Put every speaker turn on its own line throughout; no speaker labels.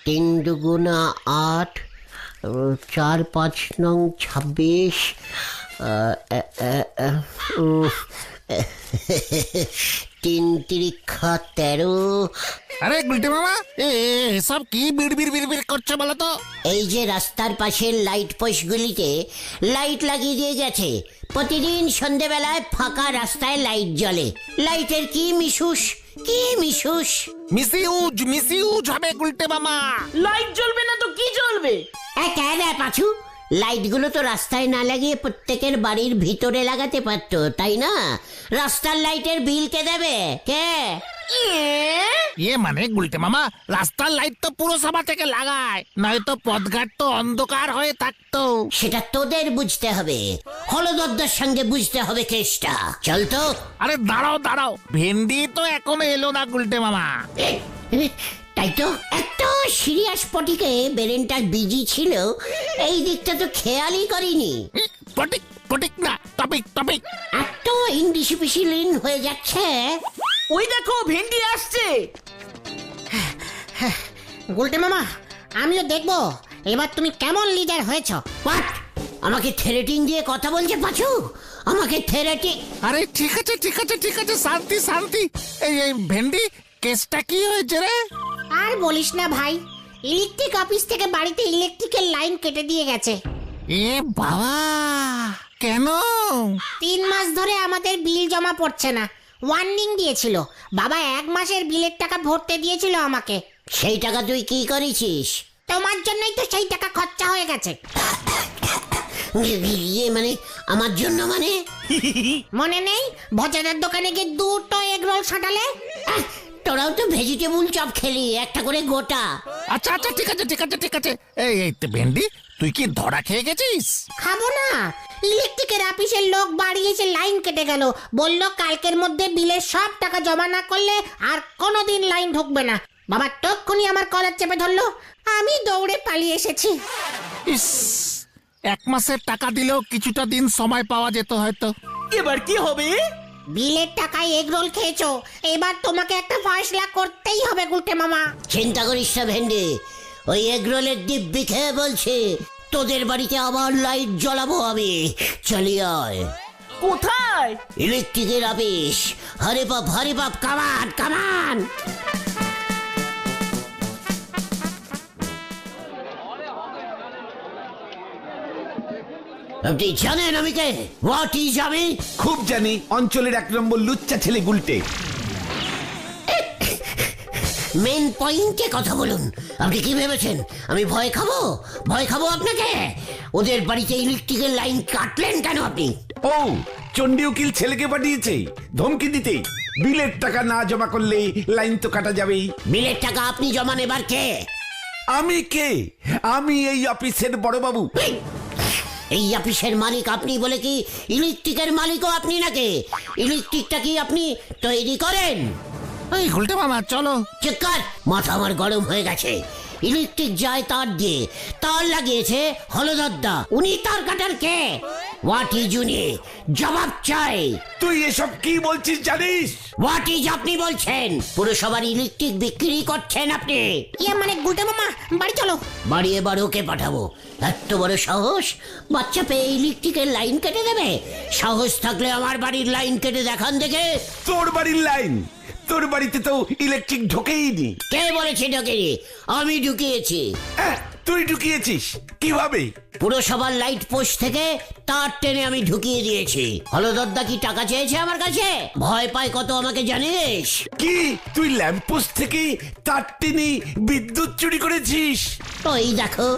তিন দুগুণা 8, 4 5 নং 26, তিন তিরিক্ষা 13।
আরে গুলটে মামা, সব কি বিড় বিড় বিড় বিড় করছে বলো তো?
এই যে রাস্তার পাশের লাইট পোস্টগুলিতে লাইট লাগিয়ে দিয়ে গেছে। প্রতিদিন সন্ধেবেলায় ফাঁকা রাস্তায় লাইট জ্বলে। লাইটের কি মিশুস, কি মিশুস।
মিসইউজ হবে গুলটে মামা।
লাইট জ্বলবে না তো কি জ্বলবে?
কেন পাছু, লাইটগুলো তো রাস্তায় না লাগিয়ে প্রত্যেকের বাড়ির ভিতরে লাগাতে পারতো, তাই না? রাস্তার লাইটের বিল কে দেবে? কে?
মানে গুলটে মামা, রাস্তার লাইট তো পুরসভা থেকে লাগায়, নয়তো পথঘাট তো অন্ধকার হয়ে থাকতো।
সেটা তোদের বুঝতে হবে, হলদদ্দার সঙ্গে বুঝতে হবে কেসটা। চল তো।
আরে দাঁড়াও, ভেন্ডি তো এখনো এলো না গুলটে মামা।
তাই তো, এত সিরিয়াস পটিকে বেরেনটা বিজি ছিল, এই দিকটা তো খেয়ালই করিনি।
পটিক না, টপিক।
এত ইনডিসিপ্লিন হয়ে যাচ্ছে।
ওই দেখো ভেন্ডি আসছে।
গুলটে মামা, আমিও দেখবো এবার তুমি কেমন লিডার হয়েছ।
হোয়াট? আমাকে থ্রেটিং দিয়ে কথা বলছে পাছু? আমাকে থ্রেটিং?
আরে ঠিক আছে, শান্তি। এই ভেন্ডি, কেসটা কি হয়েছে রে?
আর বলিস না ভাই, ইলেকট্রিক অফিস থেকে বাড়িতে ইলেকট্রিকের লাইন কেটে দিয়ে গেছে।
এ বাবা, কেন?
3 মাস ধরে আমাদের বিল জমা পড়ছে না। ওয়ার্নিং দিয়েছিল, বাবা 1 মাসের বিলের টাকা ভরতে দিয়েছিল আমাকে।
সেই টাকা তুই কি করেছিস?
তোমার জন্যই তো সেই টাকা খরচা হয়ে গেছে।
মানে আমার জন্য মানে?
মনে নেই ভজাদার দোকানে গিয়ে 2টো এগরোল সাঁটালে?
তোরাও তো ভেজিটেবল চপ খেলি, একটা করে গোটা।
আচ্ছা ঠিক আছে। এই ভেন্ডি, তুই কি ধরা খেয়ে গেছিস?
খাবো না। ইলেকট্রিকের অফিসের লোক বাড়ি এসে লাইন কেটে গেল, বলল কালকের মধ্যে বিলের সব টাকা জমা না করলে আর কোনোদিন লাইন ঢুকবে না। বাবা তক্ষুনি আমার কলার চেপে ধরলো, আমি দৌড়ে পালিয়ে এসেছি।
ইস, 1 মাসের টাকা দিলেও কিছুটা দিন সময় পাওয়া যেত হয়তো।
এবার কি হবে?
বিলের টাকায় এগরোল খেয়েছো, এবার তোমাকে একটা ফয়সলা করতেই হবে গুলটে মামা।
চিন্তা করিস না ভেন্ডি, ওই এগরোলের দিব্যি খেয়ে বলছে তোদের বাড়িতে আবার লাইট জ্বলাবো আমি। চলি আয়।
কোথায়?
ইলেকট্রিকের অফিস। হরে বাপ, কামান। আপনি জানেন আমি কে? হোয়াট ইজ আমি?
খুব জানি, অঞ্চলের 1 নম্বর লুচ্চা ছেলে গুলটে।
মেন পয়েন্টে কথা বলুন। আপনি কি ভেবেছেন আমি ভয় খাবো আপনাকে? ওদের বাড়িতে ইলেকট্রিকের লাইন কাটলেন কেন আপনি?
ও, চণ্ডী উকিল ছেলেকে পাঠিয়েছে ধমকি দিতে। বিলের টাকা না জমা করলে লাইন তো কাটা যাবেই।
বিলের টাকা আপনি জমা নেবার কে?
আমি কে? আমি এই অফিসের বড় বাবু।
এই অফিসের মালিক আপনি বলে কি ইলেকট্রিকের মালিকও আপনি নাকি? ইলেকট্রিকটা কি আপনি তৈরি করেন?
এই গুলটে মামা চলো।
চিৎকার! মাথা আমার গরম হয়ে গেছে। ইলেকট্রিক যায় তার দিয়ে, তার লাগিয়েছে হলদদ্দা। উনি তার কাটার কে? হোয়াট ইজ উনি? জবাব চাই।
তুই এসব কি বলছিস জানিস?
হোয়াট ইজ আপনি বলছেন? পুরসভার ইলেকট্রিক বিক্রি করছেন আপনি?
মানে গুলটে মামা, বাড়ি চলো।
বাড়ি এবার ওকে পাঠাবো। এত বড় সাহস! বাচ্চা পেয়ে ইলেকট্রিকের লাইন কেটে দেবে? সাহস থাকলে আমার বাড়ির লাইন কেটে দেখান দেখে।
তোর বাড়ির লাইন? তোর বাড়িতে তো ইলেকট্রিক ঢোকেইনি।
কে বলেছে ঢোকেনি? আমি ঢুকিয়েছি।
তুই ঢুকিয়েছিস কিভাবে?
পুরসভার লাইট পোস্ট থেকে তার টেনে আমি ঢুকিয়ে দিয়েছি। হলদদ্দা কি টাকা চেয়েছে আমার কাছে? ভয় পায় কত আমাকে জানিস?
কি তুই ল্যাম্পপোস্ট থেকে তার টেনে বিদ্যুৎ চুরি করেছিস?
ওই দেখো,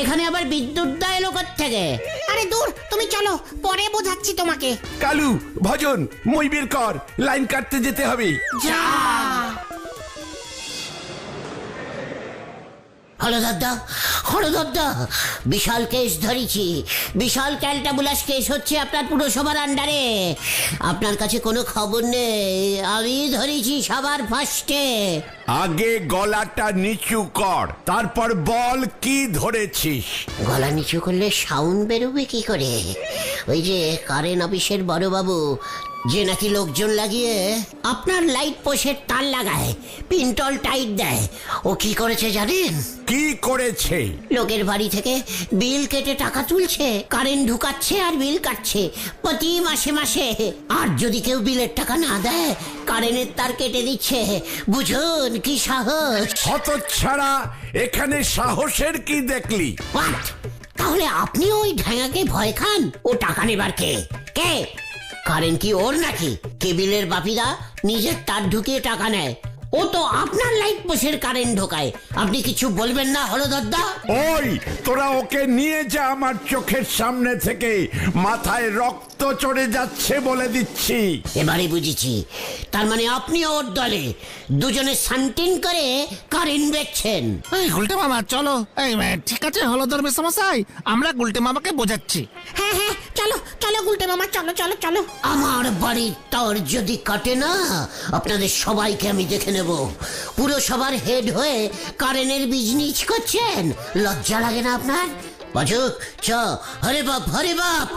এখানে আবার বিদ্যুৎ দা এলো থেকে।
আরে দূর, তুমি চলো, পরে বোঝাচ্ছি তোমাকে।
কালু, ভজন, মই বের কর, লাইন কাটতে যেতে হবে।
যা।
হলদদ্দা, বিশাল কেস ধরেছি। বিশাল ক্যালটাবুলাস কেস হচ্ছে আপনার পুরসভার আন্ডারে। আপনার কাছে কোনো খবর নেই, আমি ধরেছি সবার ফার্স্টে।
আগে গলাটা নিচু কর, তারপর বল কি ধরেছিস।
গলা নিচু করলে সাউন্ড বেরোবে কি করে? ওই যে কারেন্ট অফিসের বড়বাবু, যে নাকি লোকজন লাগিয়ে আপনার লাইট পোস্টের তার লাগায়, পিন্টল টাইট দেয়। ও কি করেছে জানেন?
কি করেছে?
লোকের বাড়ি থেকে বিল কেটে টাকা তুলছে, কারেন্ট ঢুকাচ্ছে আর বিল কাটছে প্রতি মাসে মাসে। আর যদি কেউ বিলের টাকা না দেয়, কারেন্টের তার কেটে দিচ্ছে। বুঝুন কি সাহস!
হতচ্ছাড়া, এখানে সাহসের কি দেখলি?
What? তাহলে আপনি ওই ঢ্যাঙাকে ভয় খান? ও টাকা নেবার কে? কে? কারেন্ট কি ওর নাকি? কেবিলের বাপিরা নিজের তার ঢুকিয়ে টাকা নেয়, ও তো আপনার লাইট পোস্টের কারেন্ট ঢোকায়। আপনি কিছু বলবেন না হলদরদা?
ওই তোরা ওকে নিয়ে যা আমার চোখের সামনে থেকে, মাথায় রক্ত চড়ে যাচ্ছে বলে দিচ্ছি।
এবারে বুঝেছি, তার মানে আপনি ওর দলে, দুজনে সান্টিন করে কারেন্ট বেচছেন।
এই গুলটে মামা চলো। এই ঠিক আছে হলদর মেসমশাই, আমরা গুলটে মামাকে বোঝাচ্ছি।
হ্যাঁ হ্যাঁ, চলো চলো গুলটে মামা, চলো চলো চলো।
আমার বাড়ির তার যদি কাটে না, আপনাদের সবাইকে আমি দেখে নেব। পুরো সবার হেড হয়ে কারেন্টের বিজনেস করছেন, লজ্জা লাগে না আপনার? বাজু চ, হরে বাপ হরে বাপ।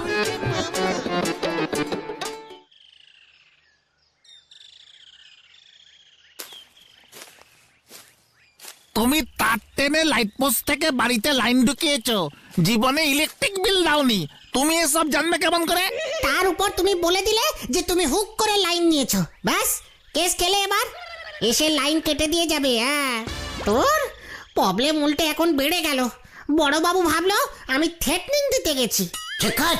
তুমি তার টেনে লাইট পোস্ট থেকে বাড়িতে লাইন ঢুকিয়েছো, জীবনে ইলেকট্রিক বিল দাওনি, তুমি এসব জানবে কেমন করে?
তার উপর তুমি বলে দিলে যে তুমি হুক করে লাইন নিয়েছো, ব্যাস কেস খেলে এবার এসে লাইন কেটে দিয়ে যাবে। হ্যাঁ, তোর প্রবলেম উল্টে এখন বেড়ে গেল। বড়বাবু ভাবলো আমি থ্রেটনিং দিতে গেছি।
শেখাত।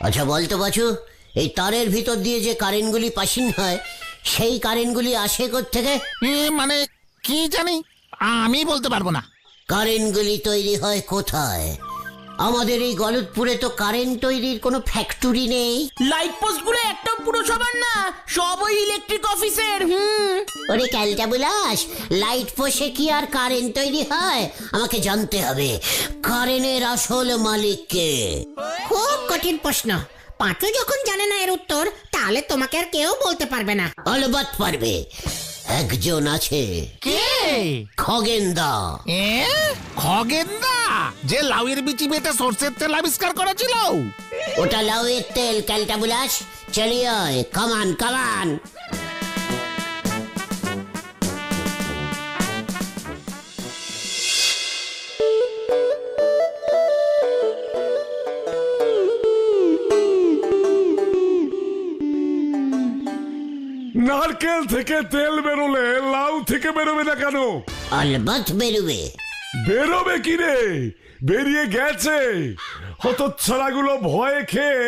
আচ্ছা বলতো বাছু, এই তারের ভিতর দিয়ে যে কারেন্টগুলি পাসিং হয়, সেই কারেন্টগুলি আসে কোত্থেকে?
মানে কি জানি, আমি বলতে পারবো না।
কারেন্টগুলি তৈরি হয় কোথায়? আমাদের এই গলতপুরে তো কারেন্ট তৈরির কোনো ফ্যাক্টরি নেই।
লাইট পোস্ট গুলো একটা পুরসভার না, সব ওই ইলেকট্রিক অফিসের।
ওরে ক্যালটা বুলাস, লাইট পোস্টে কি আর কারেন্ট তৈরি হয়? আমাকে জানতে হবে কারেন্টের আসল মালিক কে।
খুব কঠিন প্রশ্ন, পাঁচু যখন জানে না এর উত্তর, তাহলে তোমাকে আর কেউ বলতে পারবে না।
অলবাত পারবে, একজন আছে।
কে?
খগেনদা।
খগেনদা, যে লাউয়ের বিচি বেটে সর্ষের তেল আবিষ্কার করেছিল?
ওটা লাউয়ের তেল ক্যালটা বুলাস। চলিয়ে কামান কামান।
নারকেল থেকে তেল বেরোলে লাউ থেকে বেরোবে না কেন?
অলবাত বেরোবে।
বেরোবে কি রে? বেরিয়ে গেছে। হতচ্ছাড়াগুলো ভয়ে খেয়ে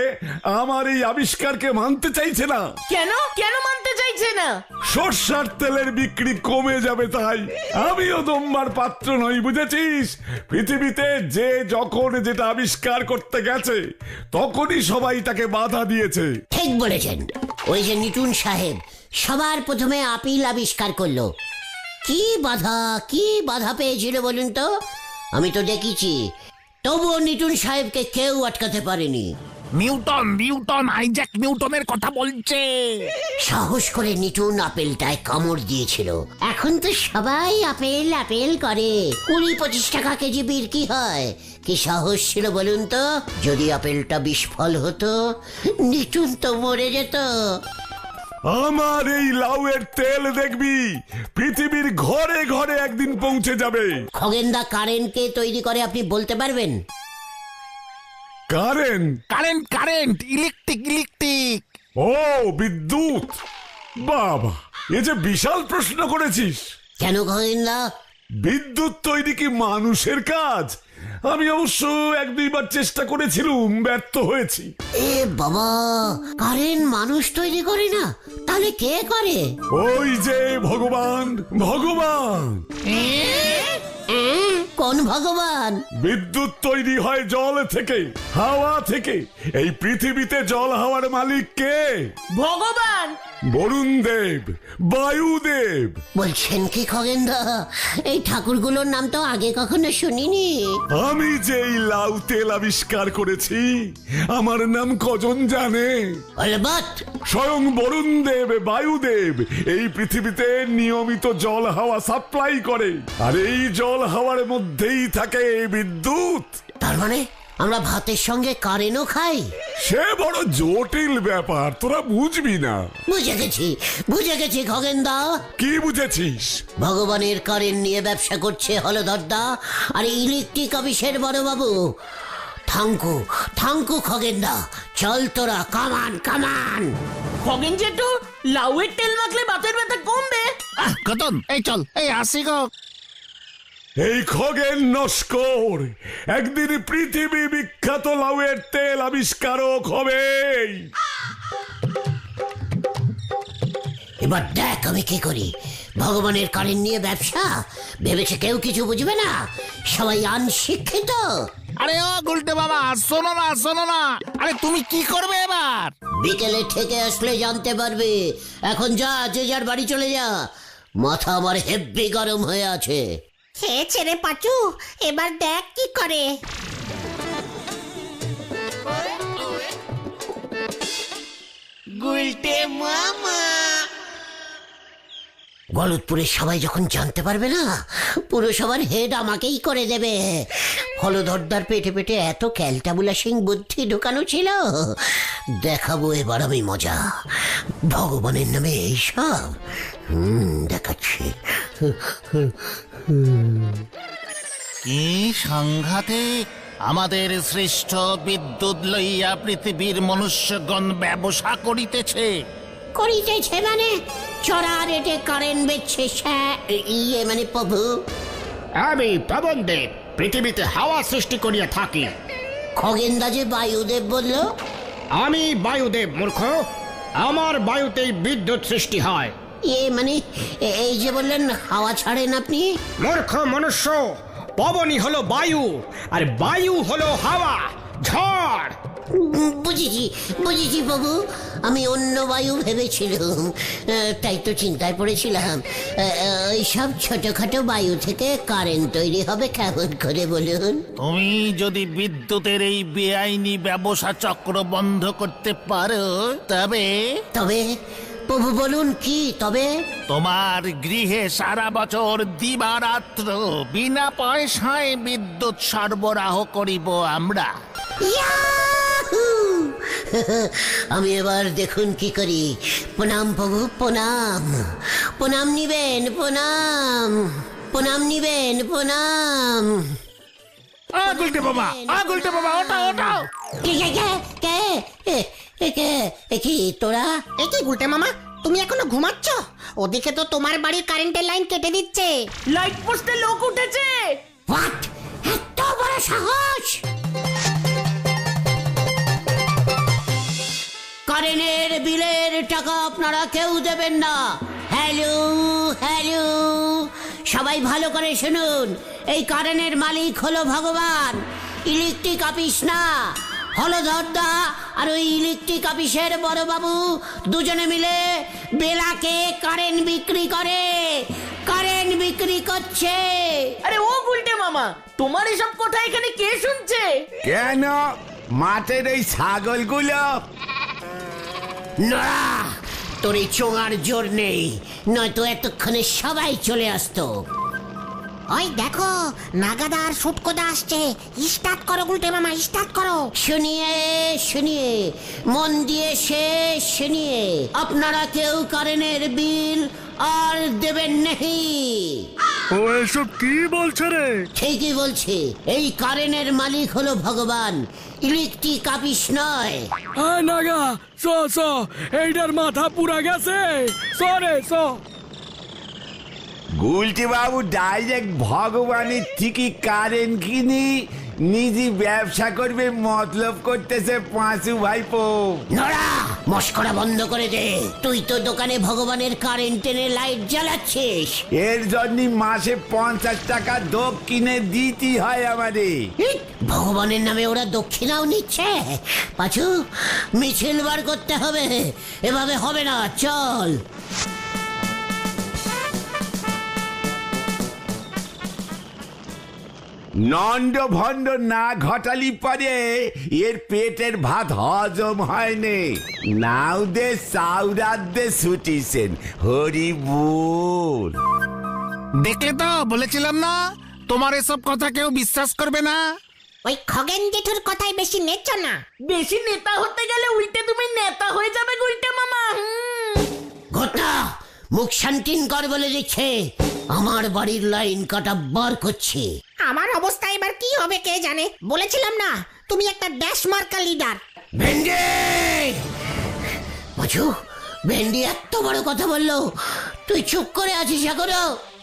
আমার এই আবিষ্কারকে মানতে চাইছে না।
কেন কেন মানতে চাইছে না?
সর্ষার তেলের বিক্রি কমে যাবে তাই। আমিও দম্বার পাত্র নই, বুঝেছিস? পৃথিবীতে যে যখন যেটা আবিষ্কার করতে গেছে, তখনই সবাই তাকে বাধা দিয়েছে।
ঠিক বলেছেন। ওই যে নিটুন সাহেব সবার প্রথমে আপিল আবিষ্কার করলো, কি বাধা পেয়েছিল বলুন তো? আমি তো দেখেছি, তবুও নিটুন সাহেবকে কেউ আটকাতে পারেনি।
নিউটন আইজ্যাক নিউটনের কথা বলছে।
সাহস করে নিটুন আপেলটায় কামড় দিয়েছিল। এখন তো সবাই আপেল করে, 20-25 টাকা কেজি বিক্রি হয়। কি সাহস ছিল বলুন তো? যদি আপেলটা বিস্ফল হতো, নিটুন তো মরে যেত।
আমার এই লাউয়ের তেল দেখবি পৃথিবীর ঘরে ঘরে একদিন পৌঁছে যাবে।
খগেনদা কারেন্টকে তৈরি করে আপনি বলতে পারবেন?
Current
electric.
ও বিদ্যুৎ। বাবা, এ যে বিশাল প্রশ্ন করেছিস।
কেন খগেনদা?
বিদ্যুৎ তৈরি কি মানুষের কাজ? আমি অবশ্য 1-2বার চেষ্টা করেছিলাম, ব্যর্থ হয়েছি।
এ বাবা, কারেন্ট মানুষ তৈরি করে না, তাহলে কে করে?
ওই যে ভগবান।
কোন ভগবান?
বিদ্যুৎ তৈরি হয় জল থেকে, হাওয়া থেকে। এই পৃথিবীতে জল হাওয়ার মালিক কে?
ভগবান।
বরুণ দেব, বায়ুদেব।
বলছেন কি খগেনদা? এই ঠাকুরগুলোর নাম তো আগে কখনো শুনিনি।
আমি যে এই লাউ তেল আবিষ্কার করেছি, আমার নাম কজন জানে?
অলবাত।
স্বয়ং বরুণ দেব, বায়ুদেব এই পৃথিবীতে নিয়মিত জল হাওয়া সাপ্লাই করে। আর এই জল হাওয়ার মধ্যেই থাকে বিদ্যুৎ।
তার মানে আমরা ভাতের সঙ্গে কারেন্টও খাই?
সে বড় জটিল ব্যাপার, তোরা বুঝবি না।
বুঝে গেছি খগেনদা।
কি বুঝেছিস?
ভগবানের কারেন্ট নিয়ে ব্যবসা করছে হলধরদা আর ইলেকট্রিক অফিসের বড়বাবু। থাঙ্কু খগেনদা, চল তোরা, কামান।
খগেন জেঠু, লাউয়ের তেল মাখলে বাতের ব্যথা কমবে।
কতন, এই চল, এই আসি গো।
এই খগেন নস্কর একদিন পৃথিবী বিখ্যাত লাউয়ের তেল আবিষ্কারক হবে।
এবার দেখ আমি কি করি। ভগবানের কারেন্ট নিয়ে ব্যবসা ভেবেছে কেউ কিছু বুঝবে না, সবাই অনশিক্ষিত।
আরে ও গুলটে বাবা, শোনো না। আরে তুমি কি করবে এবার?
বিকেলে থেকে আসলে জানতে পারবে। এখন যা, যে যার বাড়ি চলে যা। মাথা আমার হেব্বি গরম হয়ে আছে।
খেয়েছে রে পাচু, এবার দেখ কি করে।
গলতপুরের সবাই যখন জানতে পারবে না, পুরসভার হেড আমাকেই করে দেবে। হলধরদার পেটে এত ক্যালটাবুলাসিং বুদ্ধি ঢোকানো ছিল। দেখাবো এবার আমি মজা। ভগবানের নামে এইসব দেখাচ্ছি।
কি সাংঘাতিক! আমাদের শ্রেষ্ঠ বিদ্যুৎ লইয়া পৃথিবীর মনুষ্যগণ ব্যবসা করিতেছে
মানে চড়া রেটে কারেন্ট বেচছে মানে প্রভু।
আমি পবনদেব পৃথিবীতে হাওয়া সৃষ্টি করিয়া থাকি।
খগেনদা যে বায়ুদেব বলল?
আমি বায়ুদেব মূর্খ, আমার বায়ুতেই বিদ্যুৎ সৃষ্টি হয়।
মানে এই যে বললেন হাওয়া ছাড়েন আপনি?
মূর্খ মনুষ্য, পবনই হলো বায়ু আর বায়ু হলো হাওয়া, ঝড়।
বুঝেছি বাবু, আমি অন্য বায়ু ভেবেছিলাম, তাই তো চিন্তায় পড়েছিলাম। ওইসব ছোটখাটো বায়ু থেকে কারেন্ট তৈরি হবে কেমন করে বলুন?
তুমি যদি বিদ্যুতের এই বেআইনি ব্যবসা চক্র বন্ধ করতে পারো
তবে প্রভু বলুন কি তবে?
তোমার গৃহে সারা বছর দিবারাত্র বিনা পয়সায় বিদ্যুৎ সরবরাহ করিব আমরা।
ইয়াহু! আমি এবার দেখুন কি করি। প্রণাম প্রভু, প্রণাম নিবেন, প্রণাম নিবেন।
গুলটে বাবা, ওটাও।
কি তোরা?
এ কি গুলটে মামা, তুমি এখনো ঘুমাচ্ছ? ওদিকে তো তোমার বাড়ির কারেন্টের লাইন কেটে দিচ্ছে।
লাইট পোস্টে লোক উঠেছে।
হোয়াট? এত বড় সাহস! কারেন্টের বিলের টাকা আপনারা কেউ দেবেন না। হ্যালো, সবাই ভালো করে শুনুন। এই কারেন্টের মালিক হলো ভগবান, ইলেকট্রিক অফিস না। হলধরদা আর ওই ইলেকট্রিক অফিসের বড়বাবু দুজনে মিলে বেলাকে কারেন্ট বিক্রি করছে।
আরে ও গুলটে মামা, তোমার এসব কথা এখানে কে শুনছে?
কেন মাঠের এই ছাগলগুলো?
না, তোর এই চোঙার জোর নেই, নয়তো এতক্ষণে সবাই চলে আসতো।
ওই দেখো, নাগাদা আর সুটকোদা আসছে। স্টার্ট করো গুলটে মামা, স্টার্ট করো।
শুনিয়ে মন দিয়ে শুনিয়ে, আপনারা কেউ কারেন্টের বিল আর দেবেন নাহি।
ও এসব কি বলছে রে?
ঠিকই বলছে, এই কারেন্টের মালিক হলো ভগবান, ইলেকট্রিক অফিস নয়।
আয় নাগা, এইটার মাথা পুরা গেছে।
গুলটি বাবু ডাইরেক্ট ভগবানের ঠিকই কারেন্ট কিনি নিজে ব্যবসা করবে মতলব করতেছে পাঁচু ভাইপো।
নড়া, মস্করা বন্ধ করে দে। তুই তো দোকানে ভগবানের কারেন্ট এনে লাইট জ্বালাচ্ছিস।
এর জন্য মাসে 50 টাকা দক্ষিণে দিতে হয় আমাদের।
ভগবানের নামে ওরা দক্ষিণাও নিচ্ছে। পাঁচু, মিছিল বার করতে হবে, এভাবে হবে না, চল।
নন্দ ভন্ড না ঘটালি পরে এর পেটের ভাত হজম হয়নি। নাও দে সাউরাত দে ছুটিছেন, হরি বল।
দেখলে তো, বলেছিলাম না তোমার এসব কথা কেউ বিশ্বাস করবে না।
ওই খগেন জেঠুর কথাই বেশি নেচ্ছ না।
বেশি নেতা হতে গেলে উল্টে তুমি নেতা হয়ে যাবে গুলটে মামা।
ঘটনা মুখ শান্তিন কর বলে দিচ্ছে, আমার বাড়ির লাইন কাটা বার করছে।
আমার অবস্থা এবার কি হবে কে জানে। বলেছিলাম না তুমি একটা ড্যাশ মার্কা লিডার।
ভেন্ডি পাঁচু, ভেন্ডি এত বড় কথা বললো, তুই চুপ করে আছিস এখনো?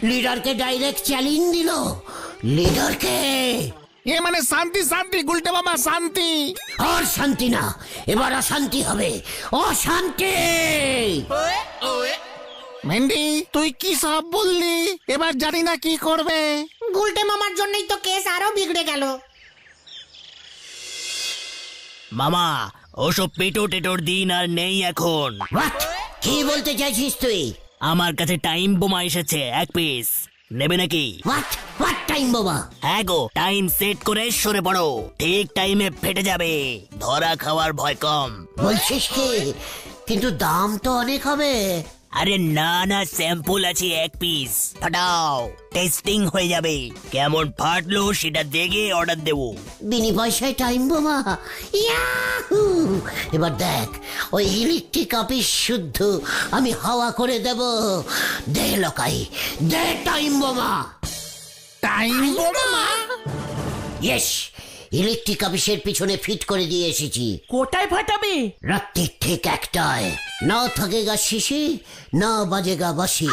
লিডারকে ডাইরেক্ট চ্যালেঞ্জ দিল। লিডারকে
এ মানে শান্তি শান্তি গুলটে মামা শান্তি।
আর শান্তি না, এবার অশান্তি হবে, অশান্তি।
ভেন্ডি তুই কি সব বললি? এবার জানি না কি করবে।
গুলটে মামার জন্যই তো কেস আরো বিগড়ে গেল।
মামা ওসব পেটো টেটোর দিন আর নেই এখন।
হোয়াট? কি বলতে চাইছিস তুই?
আমার কাছে টাইম বোমা এসেছে 1 পিস, নেবে নাকি?
হোয়াট হোয়াট টাইম বাবা?
হ্যাঁ গো, টাইম সেট করে সরে পড়ো, ঠিক টাইমে ফেটে যাবে, ধরা খাওয়ার ভয় কম।
বলছিস কি? কিন্তু দাম তো অনেক হবে।
আরে না না, স্যাম্পল আছে 1 পিস, ফাটাও, টেস্টিং হয়ে যাবে, কেমন ফাটলো সেটা দেখে অর্ডার দেবো।
বিনি পয়সায় টাইম বোমা, ইয়াহু! এবার দেখ, ওই ইলেকট্রিক অফিস শুদ্ধ আমি হাওয়া করে দেব। দে লোকাই, দে টাইম বোমা।
টাইম বোমা?
ইয়েস, ইলেকট্রিক অফিসের পিছনে ফিট করে দিয়ে এসেছি।
কোথায় ফাটাবে?
রাত্রির ঠিক 1টায়। না থাকেগা শিশি, না বাজেগা বাসি।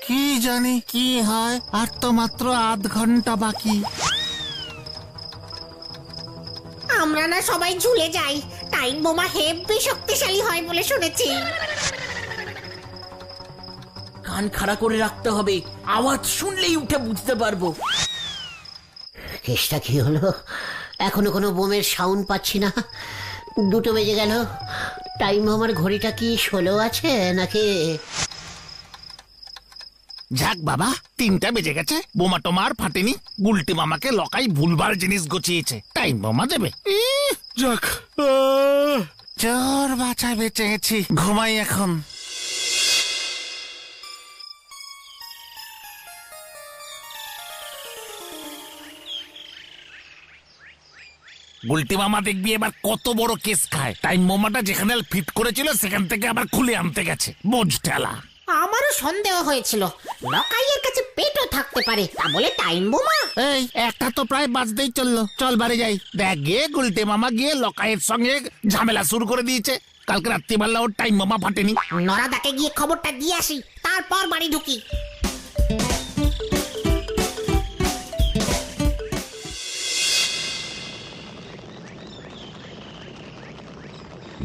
কি জানি কি হয়, আর তো মাত্র আধ ঘন্টা বাকি।
আমরা না সবাই ঝুলে যাই, টাইম বোমা হেব্বি শক্তিশালী হয় বলে শুনেছি।
কান খাড়া করে রাখতে হবে, আওয়াজ শুনলেই উঠে বুঝতে পারবো।
কেসটা কি হলো? এখনো কোনো বোমের সাউন্ড পাচ্ছি না। 2টো বেজে গেল। টাইম আমার ঘড়িটা কি 16 আছে নাকি?
যাক বাবা, 3টা বেজে গেছে, বোমা টোমার ফাটেনি। গুলটি মামাকে লকাই ভুলবার জিনিস গছিয়েছে, টাইম বোমা দেবে।
যাক,
চোর বাঁচা বেঁচে গেছি, ঘুমাই এখন। গুলটি মামা দেখবি এবার কত বড় কেস খায়। টাইম বোমাটা যেখানে ফিট করেছিল সেখান থেকে আবার খুলে আনতে গেছে, বোঝ ঠেলা।
আমারও সন্দেহ হয়েছিল লকাইয়ের কাছে পেটও থাকতে পারে, তা বলে টাইম বোমা।
এই একটা তো প্রায় বাজতেই চললো, চল বাড়ি যাই। দেখ গিয়ে গুলটে মামা গিয়ে লকাইয়ের সঙ্গে ঝামেলা শুরু করে দিয়েছে। কালকে রাত্রিবেলা ওর টাইম বোমা ফাটেনি।
নরাদাকে গিয়ে খবরটা দিয়ে আসি, তারপর বাড়ি ঢুকি।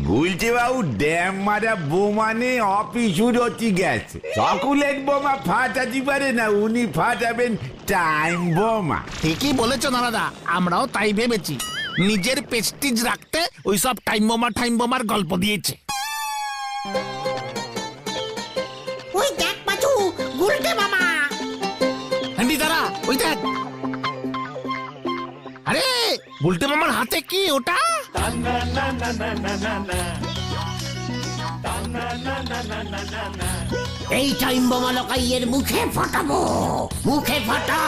গুলটে বাবু ড্যাম মারা বোমা নিয়ে অফিস উড়তি গেছে। চকোলেট বোমা ফাটাতে পারে না, উনি ফাটাবেন টাইম বোমা।
ঠিকই বলেছো দাদা, আমরাও তাই ভেবেছি। নিজের পেস্টিজ রাখতে ওইসব টাইম বোমার গল্প দিয়েছে।
ওই দেখ পাচু, গুলটে মামা।
হ্যান্ডি দাঁড়া, ওই দেখ। আরে গুলটে মামার হাতে কি ওটা?
এই টাইম বোমা লকাইয়ের মুখে ফাটাবো, মুখে ফাটা।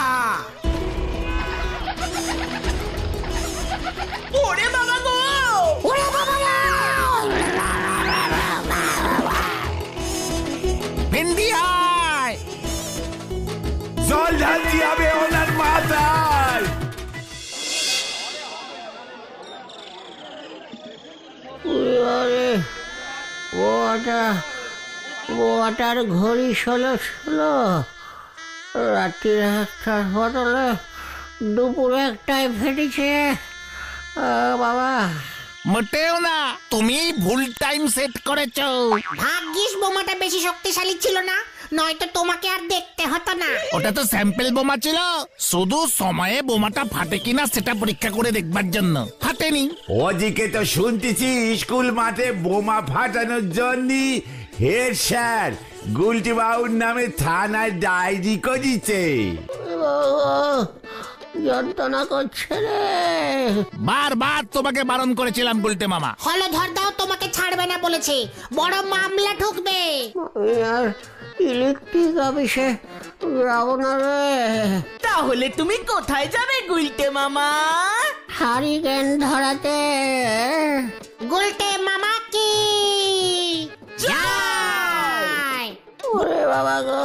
ওরে বাবা গো,
ওরে বাবা রে!
ভেন্ডি আয়!
জল ঢালতে হবে ওনার মাথায়।
ওটার ঘড়ি 16 রাত্রির 1টার বদলে দুপুর 1টায় ফেটেছে। বাবা,
মোটেও না, তুমি ভুল টাইম সেট করেছো।
ভাগ্যিস বোমাটা বেশি শক্তিশালী ছিল না, নয়তো তোমাকে আর দেখতে হতো না।
ওটা তো স্যাম্পল বোমা ছিল, শুধু সময়ে বোমাটা ফাটে কিনা সেটা পরীক্ষা করে দেখবার জন্য। ফাটেনি।
ওদিকে তো শুনতেছি স্কুল মাঠে বোমা ফাটানোর জন্য হেড স্যার গুলটি বাবুর নামে থানায় ডায়েরি করেছে।
যন্ত্রণা করছে রে।
বারবার তোমাকে বারণ করেছিলাম গুলটে মামা।
হলধর দাও তোমাকে ছাড়বে না বলেছে, বড় মামলা ঠুকবে।
আর ইলেকট্রিক অফিসে যাবো না রে।
তাহলে তুমি কোথায় যাবে গুলটে মামা?
হারিকেন ধরাতে।
গুলটে মামা কি জয়!
ওরে বাবা গো,